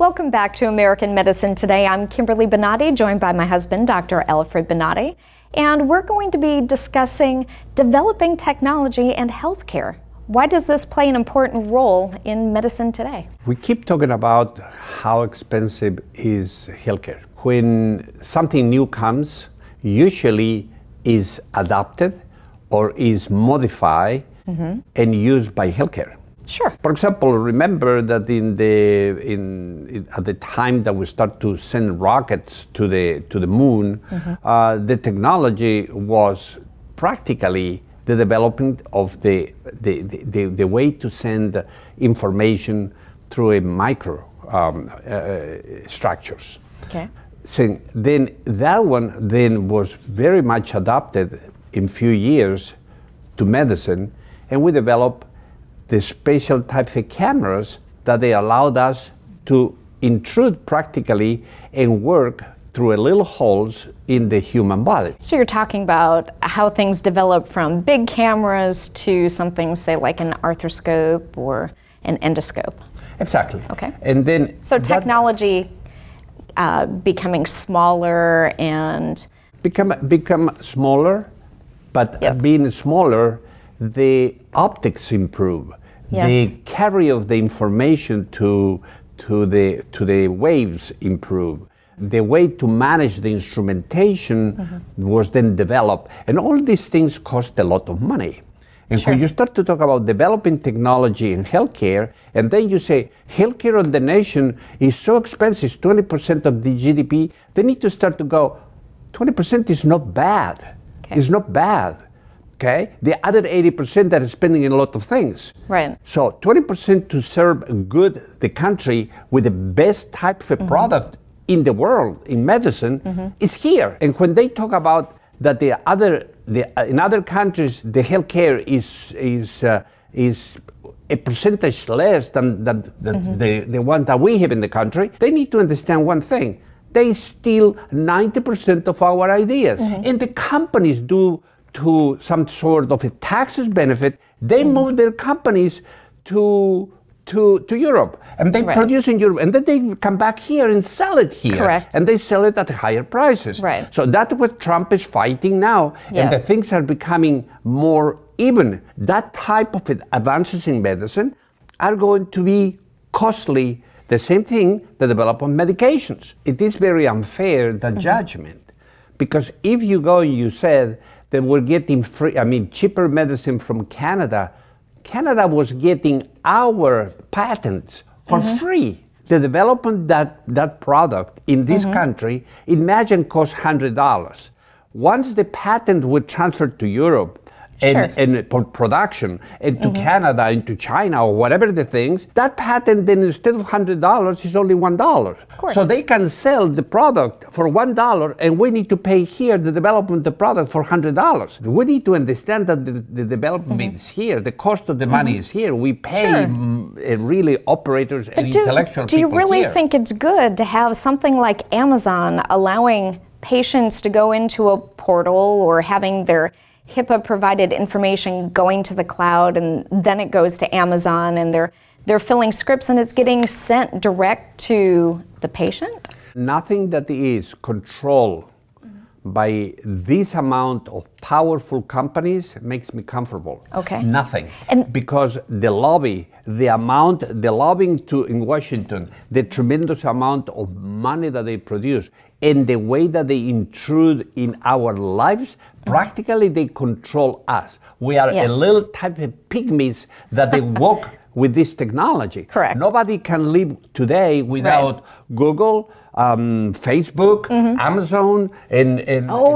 Welcome back to American Medicine Today. I'm Kimberly Bonatti, joined by my husband, Dr. Alfred Bonatti, and we're going to be discussing developing technology and healthcare. Why does this play an important role in medicine today? We keep talking about how expensive is healthcare. When something new comes, usually is adopted or is modified and used by healthcare. Sure. For example, remember that at the time that we start to send rockets to the moon, the technology was practically the development of the way to send information through a micro structures. Okay. So then that one then was very much adopted in few years to medicine, and we developed the special types of cameras that they allowed us to intrude practically and work through a little holes in the human body. So you're talking about how things develop from big cameras to something, say, like an arthroscope or an endoscope. Exactly. Okay. And then so technology becoming smaller and become smaller, but yes. Being smaller, the optics improve. Yes. The carry of the information to the waves improve. The way to manage the instrumentation was then developed, and all these things cost a lot of money. And sure. when you start to talk about developing technology in healthcare, and then you say healthcare of the nation is so expensive, 20% of the GDP, they need to start to go, 20% is not bad. Okay. It's not bad. Okay, the other 80% that is spending in a lot of things. Right. So 20% to serve good the country with the best type of product in the world in medicine is here. And when they talk about that in other countries the healthcare is a percentage less than the one that we have in the country, they need to understand one thing: they steal 90% of our ideas, and the companies do. To some sort of a taxes benefit, they move their companies to Europe, and they produce in Europe, and then they come back here and sell it here. Correct. And they sell it at higher prices. Right. So that's what Trump is fighting now, yes. and the things are becoming more even. That type of advances in medicine are going to be costly. The same thing, the development of medications. It is very unfair, the judgment, because if you go and you said that we're getting cheaper medicine from Canada. Canada was getting our patents for free. The development that product in this country, imagine, cost $100. Once the patent would transfer to Europe and production and to Canada and to China or whatever the things, that patent then instead of $100 is only $1. Of course. So they can sell the product for $1, and we need to pay here the development of the product for $100. We need to understand that the development is here, the cost of the money is here. We pay really operators and intellectual people here. Do you really think it's good to have something like Amazon allowing patients to go into a portal or having their HIPAA-provided information going to the cloud, and then it goes to Amazon, and they're filling scripts, and it's getting sent direct to the patient? Nothing that is controlled by this amount of powerful companies makes me comfortable. Okay. Nothing. And because the lobbying in Washington, the tremendous amount of money that they produce, and the way that they intrude in our lives, practically they control us. We are a little type of pygmies that they walk with this technology. Correct. Nobody can live today without Google, Facebook, Amazon, and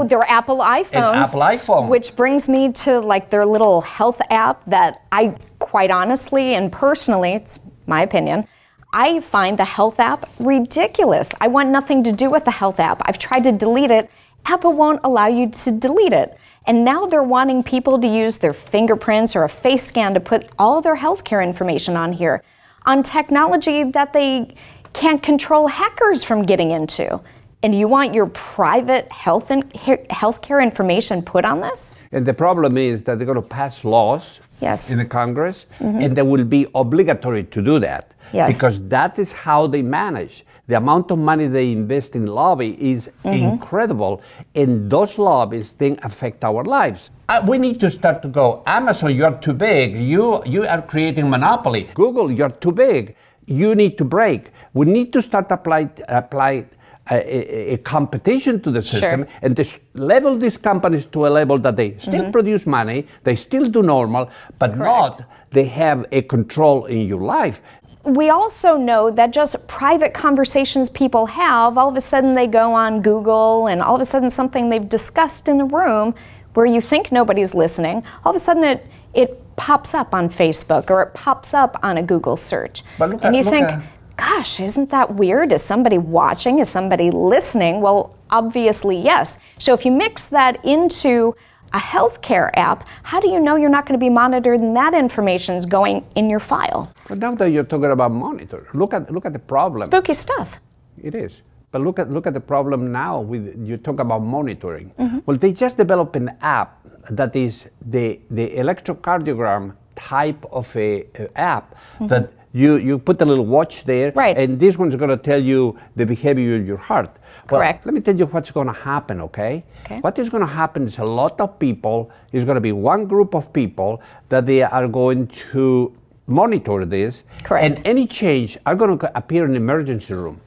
their Apple iPhones. Which brings me to like their little health app that I quite honestly and personally, it's my opinion, I find the health app ridiculous. I want nothing to do with the health app. I've tried to delete it. Apple won't allow you to delete it. And now they're wanting people to use their fingerprints or a face scan to put all their healthcare information on here, on technology that they can't control hackers from getting into. And you want your private healthcare information put on this? And the problem is that they're going to pass laws in the Congress, and they will be obligatory to do that. Because that is how they manage. The amount of money they invest in lobby is incredible, and those lobbies then affect our lives. We need to start to go, Amazon, you're too big. You are creating monopoly. Google, you're too big. You need to break. We need to start apply a competition to the system and level these companies to a level that they still produce money, they still do normal, but not they have a control in your life. We also know that just private conversations people have, all of a sudden they go on Google and all of a sudden something they've discussed in the room where you think nobody's listening, all of a sudden it pops up on Facebook or it pops up on a Google search. And you think, gosh, isn't that weird? Is somebody watching? Is somebody listening? Well, obviously, yes. So if you mix that into a healthcare app, how do you know you're not going to be monitored and that information is going in your file? But now that you're talking about monitor, look at the problem. Spooky stuff. It is. But look at the problem now with you talk about monitoring. Well, they just developed an app that is the electrocardiogram type of a app that you put a little watch there, and this one's going to tell you the behavior of your heart. Well, let me tell you what's going to happen, okay? What is going to happen is a lot of people, is going to be one group of people that they are going to monitor this, and any change are going to appear in the emergency room.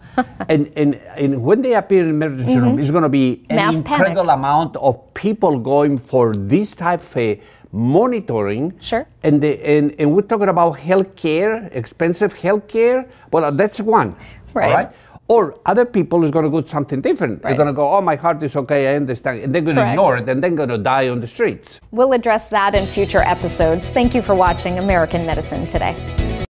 and when they appear in the emergency room, it's going to be an incredible amount of people going for this type of monitoring. And we're talking about healthcare, expensive healthcare. Well, that's one. All right. Or other people is going to go something different. They're going to go, oh, my heart is okay, I understand. And they're going to ignore it, and they're going to die on the streets. We'll address that in future episodes. Thank you for watching American Medicine Today.